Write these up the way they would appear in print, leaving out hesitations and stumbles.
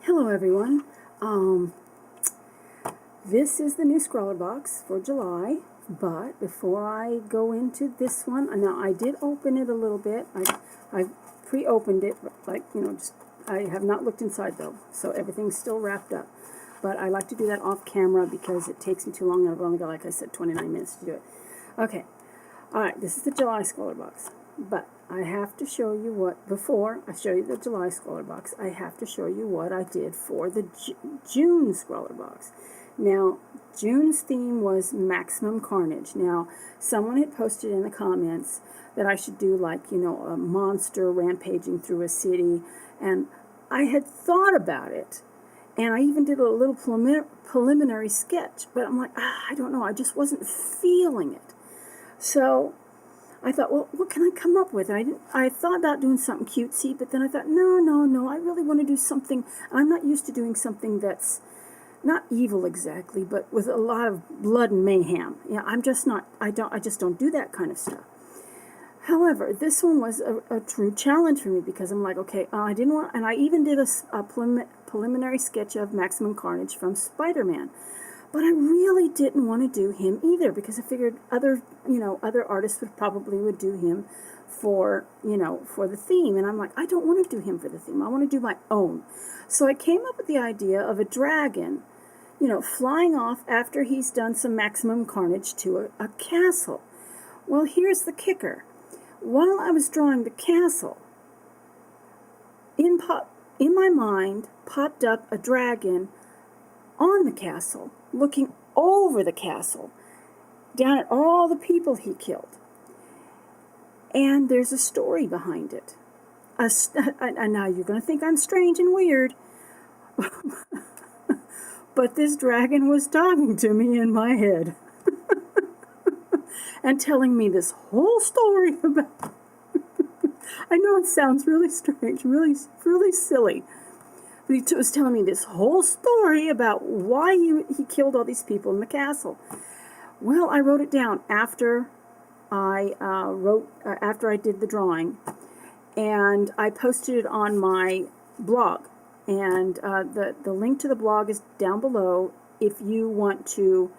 Hello everyone. This is the new Scrawlr Box for July, but before I go into this one, now I did open it a little bit. I pre-opened it, I have not looked inside though, so everything's still wrapped up. But I like to do that off camera because it takes me too long, and I've only got, like I said, 29 minutes to do it. Okay, alright, this is the July Scrawlr Box, but I have to show you what, before I show you the July Scrawlr Box, I have to show you what I did for the June Scrawlr Box. Now, June's theme was Maximum Carnage. Now, someone had posted in the comments that I should do, like, you know, a monster rampaging through a city, and I had thought about it, and I even did a little preliminary sketch, but I'm like, I don't know, I just wasn't feeling it. So I thought, well, what can I come up with? I thought about doing something cutesy, but then I thought, no, I really want to do something. I'm not used to doing something that's not evil exactly, but with a lot of blood and mayhem. Yeah, I'm just not, I just don't do that kind of stuff. However, this one was a true challenge for me because I'm like, okay, I didn't want, and I even did a preliminary sketch of Maximum Carnage from Spider-Man. But I really didn't want to do him either because I figured other artists would do him for the theme. And I'm like, I don't want to do him for the theme. I want to do my own. So I came up with the idea of a dragon, flying off after he's done some Maximum Carnage to a castle. Well, here's the kicker. While I was drawing the castle, in my mind popped up a dragon on the castle, looking over the castle, down at all the people he killed. And there's a story behind it. And now you're going to think I'm strange and weird, but this dragon was talking to me in my head and telling me this whole story about... I know it sounds really strange, really silly, but he was telling me this whole story about why he killed all these people in the castle. Well, I wrote it down after I did the drawing, and I posted it on my blog. And the link to the blog is down below if you want to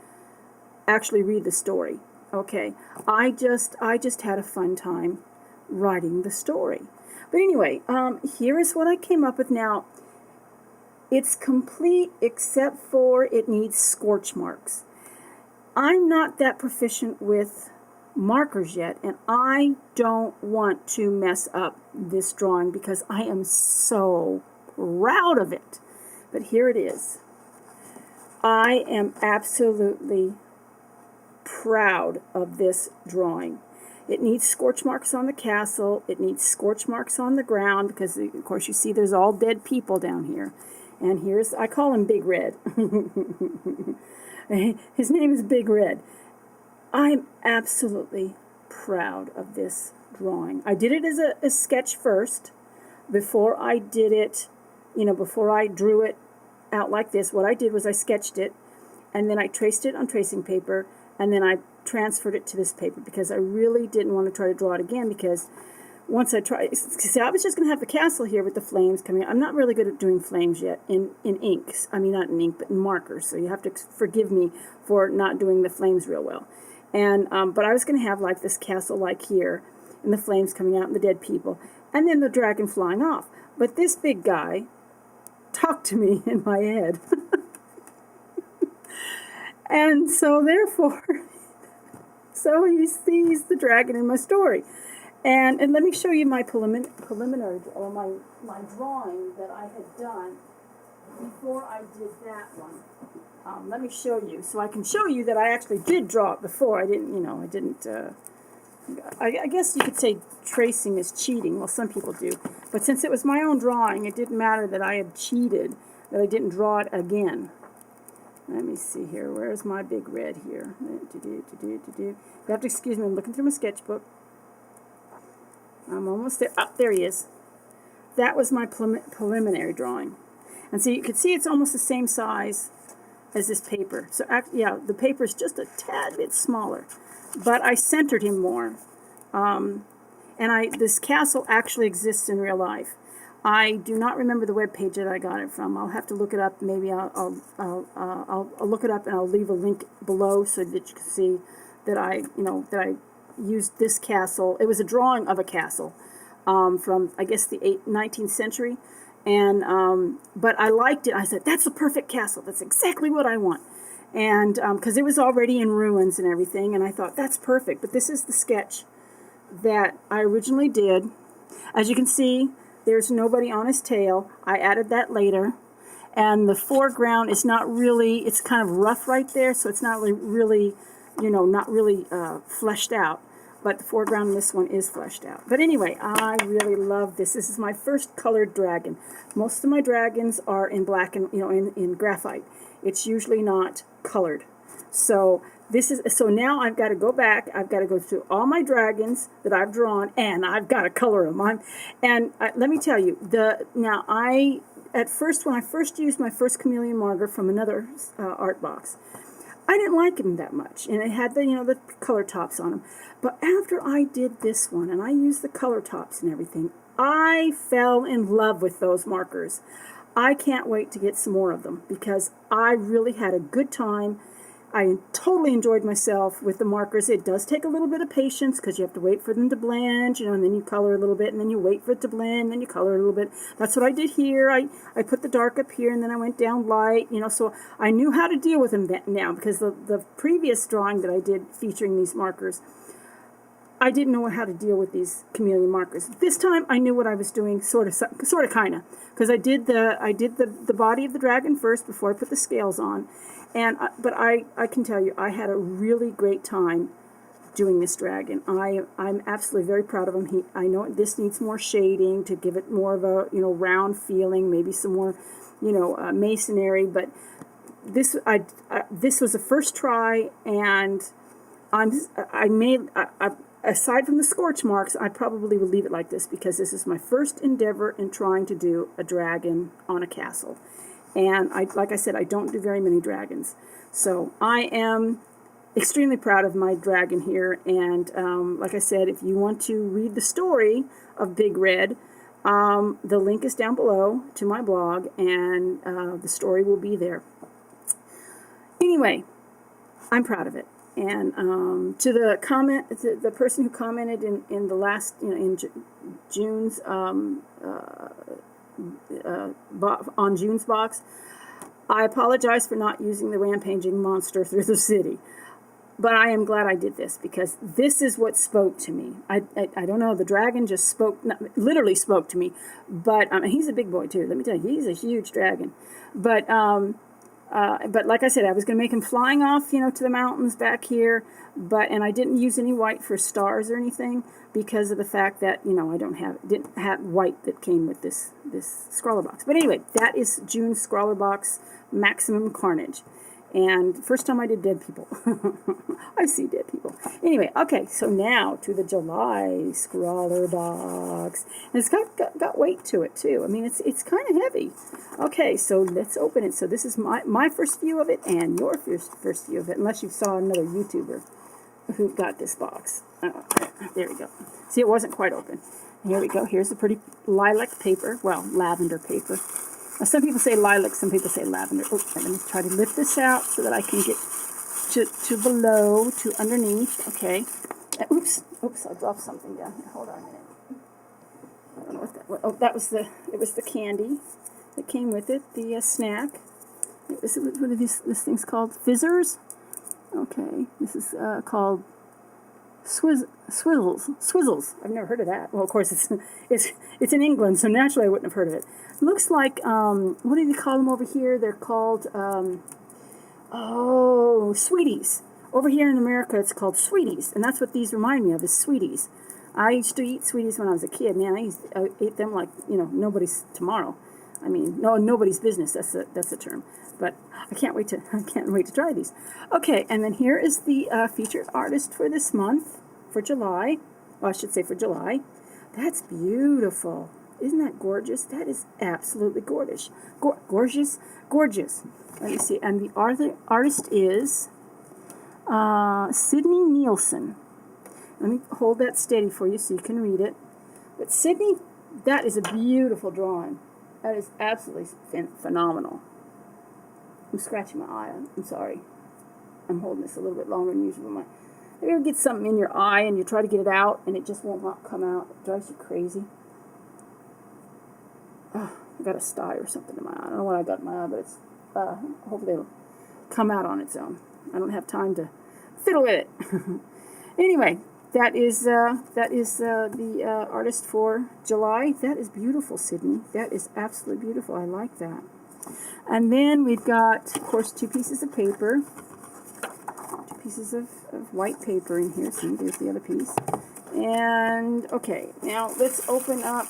actually read the story. Okay, I just had a fun time writing the story. But anyway, here is what I came up with now. It's complete except for it needs scorch marks. I'm not that proficient with markers yet, and I don't want to mess up this drawing because I am so proud of it. But here it is. I am absolutely proud of this drawing. It needs scorch marks on the castle. It needs scorch marks on the ground because, of course, you see there's all dead people down here. And here's, I call him Big Red. His name is Big Red. I'm absolutely proud of this drawing. I did it as a sketch first. Before I did it, before I drew it out like this, what I did was I sketched it, and then I traced it on tracing paper, and then I transferred it to this paper because I really didn't want to try to draw it again because once I tried, see, I was just going to have the castle here with the flames coming out. I'm not really good at doing flames yet in inks. I mean, not in ink, but in markers. So you have to forgive me for not doing the flames real well. And but I was going to have like this castle like here, and the flames coming out and the dead people, and then the dragon flying off. But this big guy talked to me in my head. And so therefore, so he sees the dragon in my story. And let me show you my preliminary, or my drawing that I had done before I did that one. Let me show you, so I can show you that I actually did draw it before. I didn't, I guess you could say tracing is cheating. Well, some people do. But since it was my own drawing, it didn't matter that I had cheated, that I didn't draw it again. Let me see here. Where's my Big Red here? You have to excuse me. I'm looking through my sketchbook. I'm almost there. Oh, there he is. That was my preliminary drawing. And so you can see it's almost the same size as this paper. So, yeah, the paper is just a tad bit smaller. But I centered him more. And this castle actually exists in real life. I do not remember the web page that I got it from. I'll have to look it up. Maybe I'll look it up and I'll leave a link below so that you can see that I used this castle. It was a drawing of a castle from, I guess, the 19th century. And but I liked it. I said, that's the perfect castle. That's exactly what I want. And because it was already in ruins and everything, and I thought, that's perfect. But this is the sketch that I originally did. As you can see, there's nobody on his tail. I added that later. And the foreground is not really, it's kind of rough right there, so it's not really, not really fleshed out. But the foreground in this one is fleshed out. But anyway, I really love this. This is my first colored dragon. Most of my dragons are in black and, in graphite. It's usually not colored. So now I've got to go back. I've got to go through all my dragons that I've drawn, and I've got to color them. Let me tell you, when I first used my first chameleon marker from another art box, I didn't like them that much, and it had the color tops on them. But after I did this one, and I used the color tops and everything, I fell in love with those markers. I can't wait to get some more of them because I really had a good time. I totally enjoyed myself with the markers. It does take a little bit of patience because you have to wait for them to blend, and then you color a little bit, and then you wait for it to blend, and then you color a little bit. That's what I did here. I put the dark up here, and then I went down light, so I knew how to deal with them now because the previous drawing that I did featuring these markers, I didn't know how to deal with these chameleon markers. This time I knew what I was doing, sort of, kind of, because I did the body of the dragon first before I put the scales on. But I can tell you, I had a really great time doing this dragon. I'm absolutely very proud of him. I know this needs more shading to give it more of a round feeling, maybe some more masonry. But this was the first try, and aside from the scorch marks, I probably would leave it like this because this is my first endeavor in trying to do a dragon on a castle. And like I said, I don't do very many dragons. So I am extremely proud of my dragon here. And like I said, if you want to read the story of Big Red, the link is down below to my blog, and the story will be there. Anyway, I'm proud of it. And to the person who commented in the last, in June's on June's box, I apologize for not using the rampaging monster through the city, but I am glad I did this because this is what spoke to me. I don't know, the dragon just literally spoke to me, but he's a big boy too. Let me tell you, he's a huge dragon. But like I said, I was going to make him flying off, to the mountains back here. And I didn't use any white for stars or anything because of the fact that, I didn't have white that came with this Scrawlr box. But anyway, that is June's Scrawlr Box Maximum Carnage. And first time I did dead people. I see dead people. Anyway, okay, so now to the July Scrawlr Box. And it's got weight to it, too. I mean, it's kind of heavy. Okay, so let's open it. So this is my first view of it and your first view of it, unless you saw another YouTuber who got this box. There we go. See, it wasn't quite open. Here we go. Here's the pretty lilac paper. Well, lavender paper. Now, some people say lilac, some people say lavender. Oh, let me try to lift this out so that I can get to below, to underneath. Okay. Oops, I dropped something down here. Hold on a minute. I don't know what that was. Oh, it was the candy that came with it, the snack. What are this thing's called? Fizzers? Okay, this is called Swizzles. I've never heard of that. Well, of course, it's in England, so naturally I wouldn't have heard of it. It looks like, what do they call them over here? They're called, Sweeties. Over here in America, it's called Sweeties, and that's what these remind me of, is Sweeties. I used to eat Sweeties when I was a kid. Man, I ate them like, nobody's tomorrow. I mean, nobody's business. That's the term. But I can't wait to try these. Okay, and then here is the featured artist for this month, for July. Well, I should say for July. That's beautiful. Isn't that gorgeous? That is absolutely gorgeous. Gorgeous. Let me see. And the artist is Sydney Nielsen. Let me hold that steady for you so you can read it. But Sydney That is a beautiful drawing. That is absolutely phenomenal. I'm scratching my eye. I'm sorry. I'm holding this a little bit longer than usual. Have you ever get something in your eye and you try to get it out and it just won't come out? It drives you crazy. Oh, I got a sty or something in my eye. I don't know what I got in my eye, but it's hopefully it'll come out on its own. I don't have time to fiddle with it. Anyway, that is the artist for July. That is beautiful, Sydney. That is absolutely beautiful. I like that. And then we've got, of course, 2 pieces of paper. 2 pieces of white paper in here. See, there's the other piece. And, okay, now let's open up.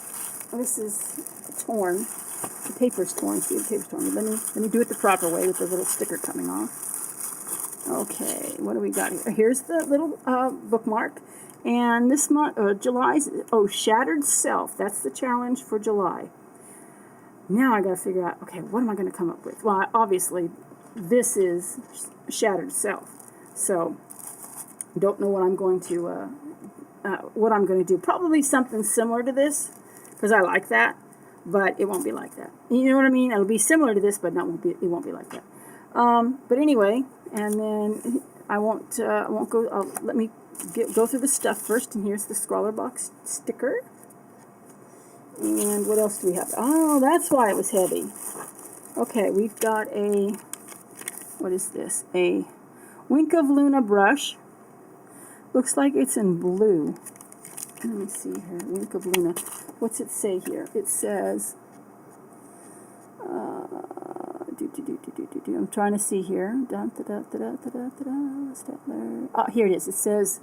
This is torn. The paper's torn. See, the paper's torn. Let me do it the proper way with the little sticker coming off. Okay, what do we got here? Here's the little bookmark. And this month, July's, Shattered Self. That's the challenge for July. Now I got to figure out, okay, what am I going to come up with? Well, obviously, this is Shattered Self. So, don't know what I'm going to do. Probably something similar to this, because I like that, but it won't be like that. You know what I mean? It'll be similar to this, but it won't be like that. But anyway, and then I won't go. Let me go through the stuff first. And here's the Scrawlr Box sticker. And what else do we have? Oh, that's why it was heavy. Okay, we've got what is this? A Wink of Luna brush. Looks like it's in blue. Let me see here. Wink of Luna. What's it say here? It says, I'm trying to see here. Oh, here it is. It says,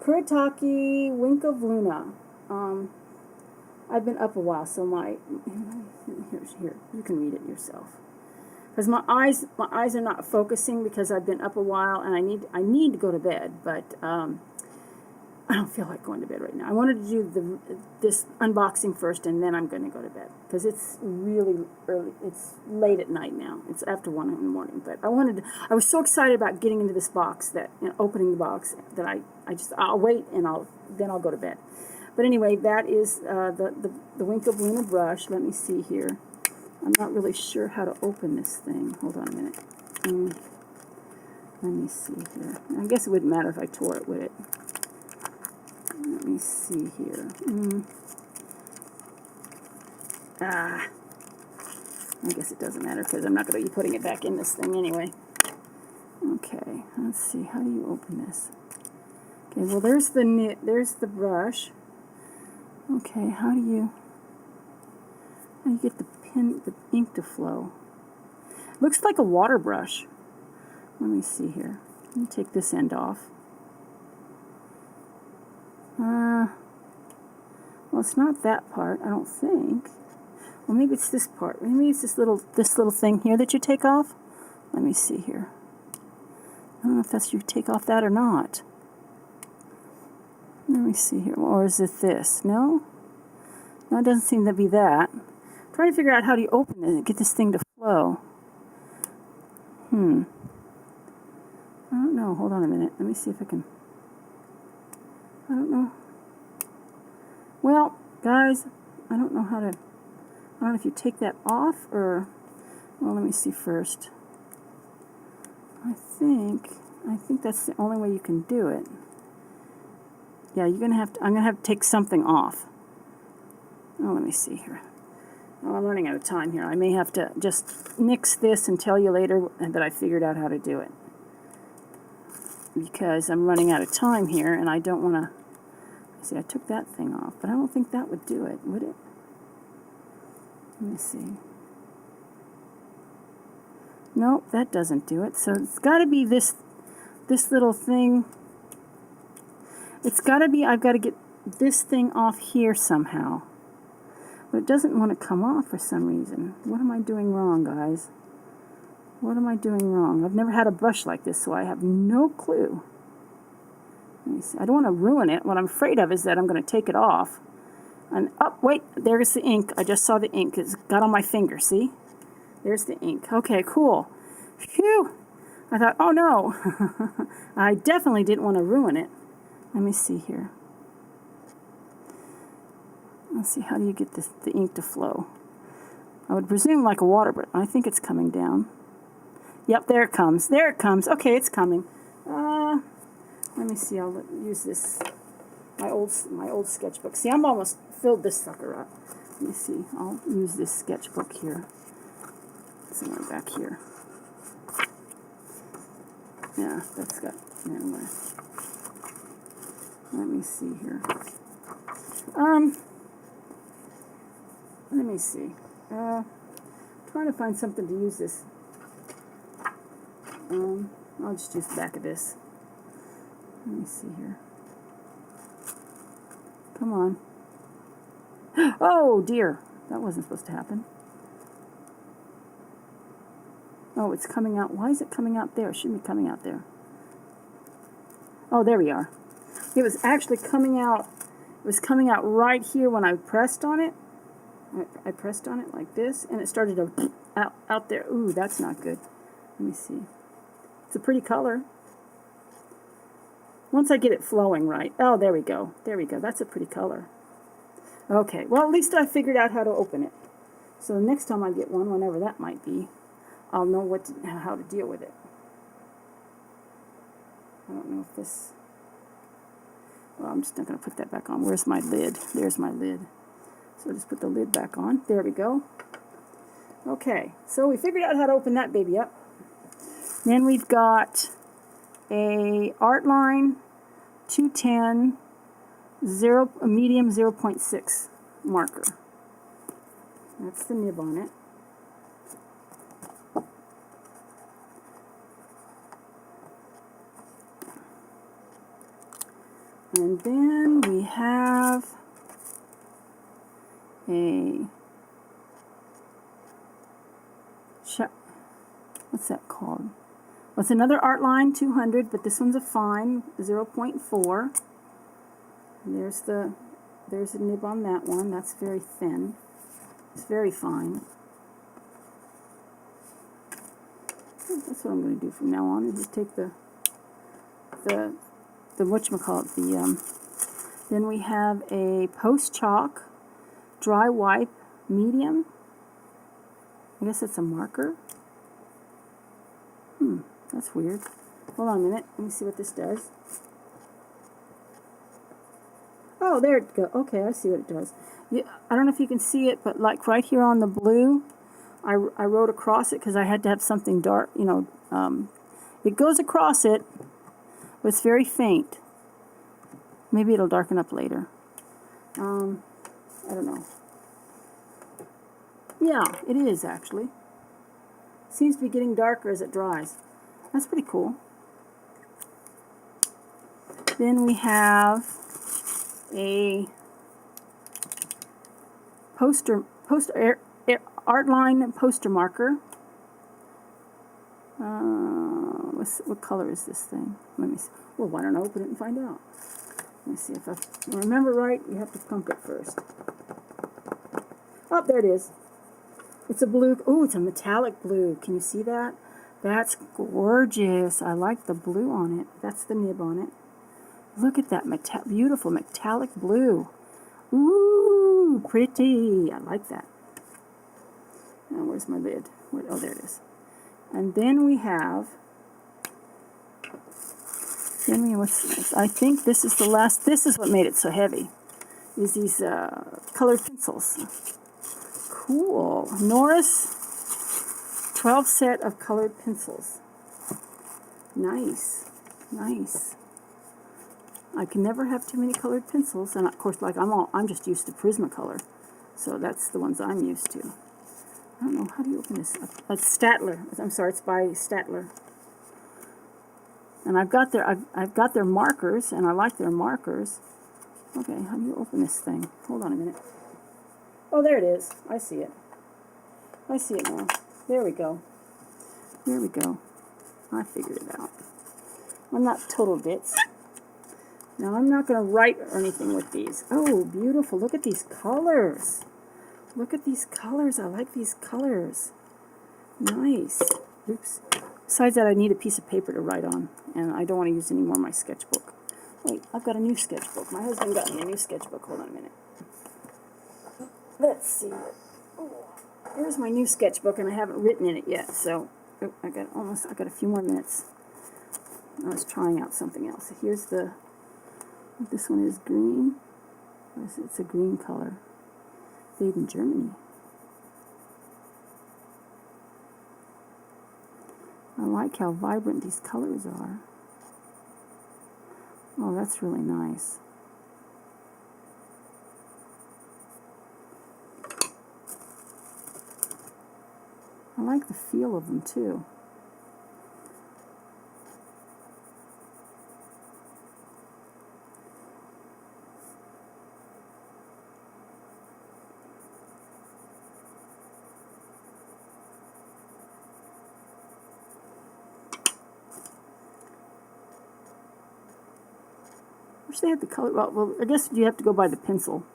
Kuretake Wink of Luna. I've been up a while, so here, you can read it yourself. Because my eyes are not focusing because I've been up a while and I need to go to bed, but I don't feel like going to bed right now. I wanted to do this unboxing first, and then I'm going to go to bed because it's really early. It's late at night now. It's after 1 in the morning, but I was so excited about getting into this box that opening the box that I'll wait and then I'll go to bed. But anyway, that is the Wink of Luna brush. Let me see here. I'm not really sure how to open this thing. Hold on a minute. Let me see here. I guess it wouldn't matter if I tore it, would it? Let me see here. I guess it doesn't matter because I'm not going to be putting it back in this thing anyway. Okay, let's see. How do you open this? Okay, well there's the brush. Okay, how do you get the ink to flow? Looks like a water brush. Let me see here. Let me take this end off. Well, it's not that part, I don't think. Well, maybe it's this part. Maybe it's this little thing here that you take off. Let me see here. I don't know if that's you take off that or not. Let me see here. Or is it this? No? No, it doesn't seem to be that. I'm trying to figure out how do you open it and get this thing to flow. I don't know. Hold on a minute. Let me see if I can. I don't know. Well, guys, I don't know how to. I don't know if you take that off or. Well, let me see first. I think that's the only way you can do it. Yeah, you're gonna have to. I'm gonna have to take something off. Oh, let me see here. Well, I'm running out of time here. I may have to just nix this and tell you later that I figured out how to do it. Because I'm running out of time here, and I don't want to... See, I took that thing off, but I don't think that would do it, would it? Let me see. Nope, that doesn't do it. So it's got to be this little thing. It's got to be... I've got to get this thing off here somehow. But it doesn't want to come off for some reason. What am I doing wrong, guys? What am I doing wrong? I've never had a brush like this, so I have no clue. Let me see. I don't want to ruin it. What I'm afraid of is that I'm going to take it off. And, oh, wait, there's the ink. I just saw the ink. It's got on my finger, see? There's the ink. Okay, cool. Phew! I thought, oh no. I definitely didn't want to ruin it. Let me see here. Let's see, how do you get this, the ink to flow? I would presume like a water, but I think it's coming down. Yep, there it comes. There it comes. Okay, it's coming. Let me see. I'll use this, my old sketchbook. See, I'm almost filled this sucker up. Let me see. I'll use this sketchbook here. Somewhere back here. Yeah, that's got, anyway. Let me see here. Let me see. Trying to find something to use this. I'll just use the back of this. Let me see here. Come on. Oh dear, that wasn't supposed to happen. Oh, it's coming out. Why is it coming out there? It shouldn't be coming out there. Oh, there we are. It was actually coming out. It was coming out right here when I pressed on it. I pressed on it like this, and it started to out there. Ooh, that's not good. Let me see. It's a pretty color. Once I get it flowing right. Oh, there we go. There we go. That's a pretty color. Okay, well, at least I figured out how to open it. So the next time I get one, whenever that might be, I'll know how to deal with it. I don't know if this... Well, I'm just not going to put that back on. Where's my lid? There's my lid. So just put the lid back on. There we go. Okay, so we figured out how to open that baby up. Then we've got a Artline 210 a medium 0.6 marker. That's the nib on it. And then we have a, what's that called? Well, it's another Artline 200, but this one's a fine 0.4. And there's the nib on that one. That's very thin. It's very fine. That's what I'm going to do from now on. Is just take the whatchamacallit, then we have a post chalk dry wipe medium. I guess it's a marker. That's weird. Hold on a minute. Let me see what this does. Oh, there it goes. Okay, I see what it does. I don't know if you can see it, but like right here on the blue, I wrote across it because I had to have something dark, you know. It goes across it, but it's very faint. Maybe it'll darken up later. I don't know. Yeah, it is actually. Seems to be getting darker as it dries. That's pretty cool. Then we have a Artline poster marker. What color is this thing? Let me see. Well, why don't I open it and find out? Let me see if I remember right. You have to pump it first. Oh, there it is. It's a blue. Oh, it's a metallic blue. Can you see that? That's gorgeous. I like the blue on it. That's the nib on it. Look at that beautiful metallic blue. Ooh, pretty. I like that. Now, where's my lid? Oh, there it is. And then we have... I think this is the last... This is what made it so heavy. Is these colored pencils. Cool. Norris 12 set of colored pencils. Nice. Nice. I can never have too many colored pencils, and of course, like I'm just used to Prismacolor, so that's the ones I'm used to. I don't know, how do you open this up? It's Statler. I'm sorry, it's by Statler. And I've got their markers, and I like their markers. Okay, how do you open this thing? Hold on a minute. Oh, there it is. I see it. I see it now. There we go. There we go. I figured it out. I'm not total ditz. Now, I'm not going to write or anything with these. Oh, beautiful. Look at these colors. Look at these colors. I like these colors. Nice. Oops. Besides that, I need a piece of paper to write on, and I don't want to use any more of my sketchbook. Wait, I've got a new sketchbook. My husband got me a new sketchbook. Hold on a minute. let's see. Oh, here's my new sketchbook, and I haven't written in it yet, so I got a few more minutes. I was trying out something else. Here's this one is green. It's a green color. Made in Germany. I like how vibrant these colors are. Oh, that's really nice. I like the feel of them too. Wish they had the color. Well, I guess you have to go by the pencil.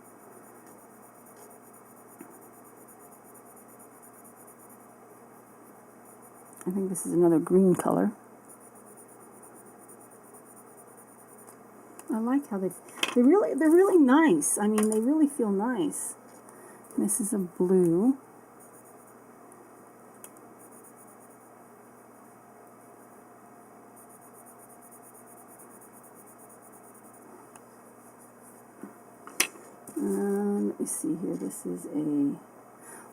I think this is another green color. I like how they're really nice. I mean, they really feel nice. This is a blue. Let me see here. This is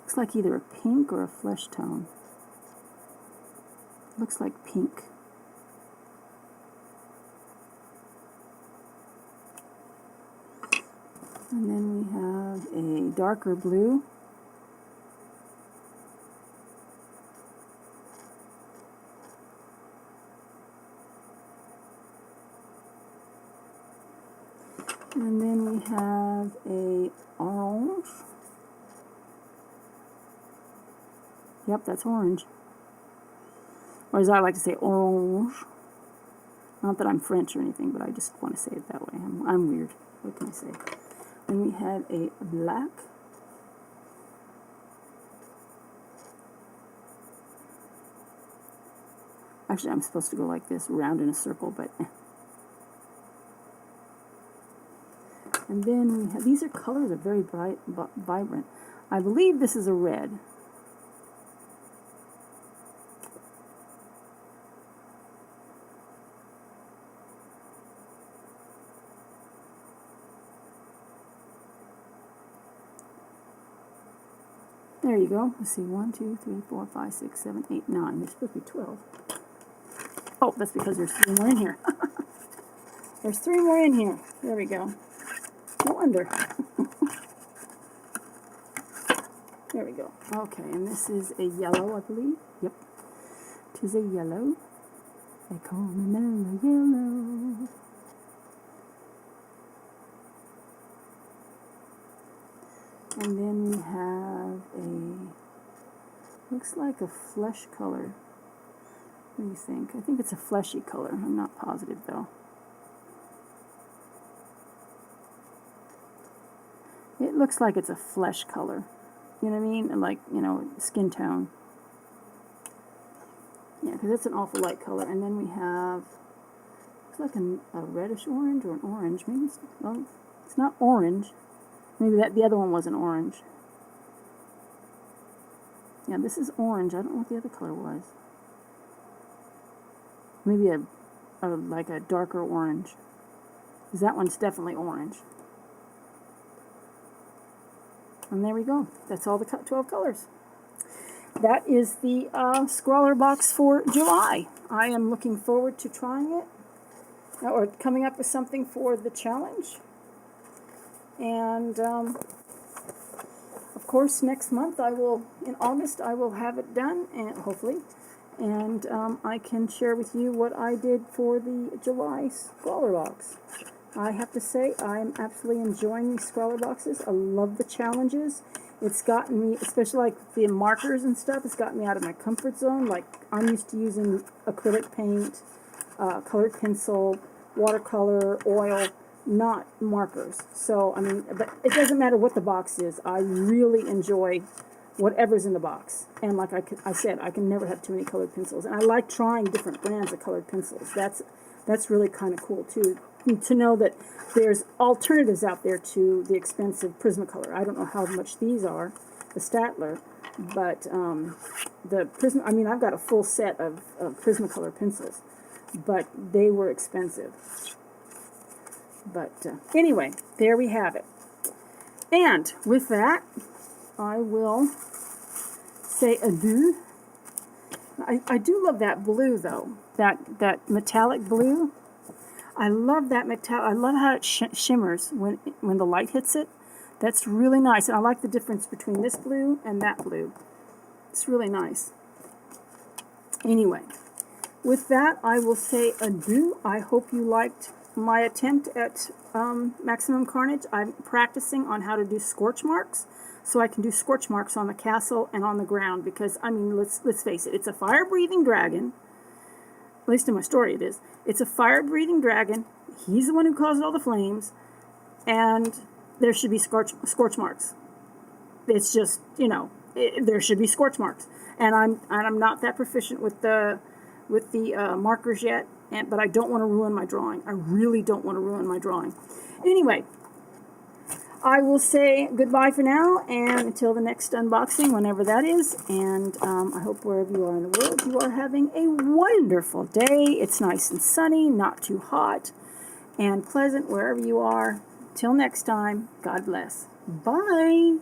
looks like either a pink or a flesh tone. Looks like pink. And then we have a darker blue. And then we have a orange. Yep, that's orange. Or as I like to say, orange. Not that I'm French or anything, but I just want to say it that way. I'm weird. What can I say? Then we have a black. Actually, I'm supposed to go like this, round in a circle, but... And then we have, these are colors are very bright, vibrant. I believe this is a red. There you go. Let's see, 1, 2, 3, 4, 5, 6, 7, 8, 9. There's supposed to be 12. Oh, that's because there's 3 more in here. There's 3 more in here. There we go. No wonder. There we go. Okay, and this is a yellow, I believe. Yep. It is a yellow. They call me Mellow Yellow. And then we have looks like a flesh color. What do you think? I think it's a fleshy color. I'm not positive though. It looks like it's a flesh color. You know what I mean? And like, you know, skin tone. Yeah, because it's an awful light color. And then we have, looks like a reddish orange or an orange. Maybe it's, well, it's not orange. Maybe the other one wasn't orange. Yeah, this is orange. I don't know what the other color was. Maybe like a darker orange. Because that one's definitely orange. And there we go. That's all the 12 colors. That is the Scrawlr Box for July. I am looking forward to trying it, or coming up with something for the challenge. And, of course, next month in August, I will have it done, and hopefully. And I can share with you what I did for the July Scrawlr Box. I have to say, I'm absolutely enjoying these Scrawlr Boxes. I love the challenges. It's gotten me, especially like the markers and stuff, it's gotten me out of my comfort zone. Like, I'm used to using acrylic paint, colored pencil, watercolor, oil, not markers. So, I mean, but it doesn't matter what the box is. I really enjoy whatever's in the box. And like I said, I can never have too many colored pencils. And I like trying different brands of colored pencils. That's really kind of cool, too. to know that there's alternatives out there to the expensive Prismacolor. I don't know how much these are, the Statler, but I mean, I've got a full set of Prismacolor pencils, but they were expensive. But anyway, there we have it. And with that, I will say adieu. I do love that blue, though. That metallic blue. I love that metallic. I love how it shimmers when the light hits it. That's really nice. And I like the difference between this blue and that blue. It's really nice. Anyway, with that, I will say adieu. I hope you liked my attempt at Maximum Carnage. I'm practicing on how to do scorch marks, so I can do scorch marks on the castle and on the ground, because, I mean, let's face it, it's a fire-breathing dragon. At least in my story it is. It's a fire-breathing dragon. He's the one who caused all the flames, and there should be scorch marks. It's just, you know, there should be scorch marks. And I'm not that proficient with the markers yet, but I don't want to ruin my drawing. I really don't want to ruin my drawing. Anyway, I will say goodbye for now, and until the next unboxing, whenever that is. And I hope wherever you are in the world, you are having a wonderful day. It's nice and sunny, not too hot, and pleasant wherever you are. Till next time, God bless. Bye.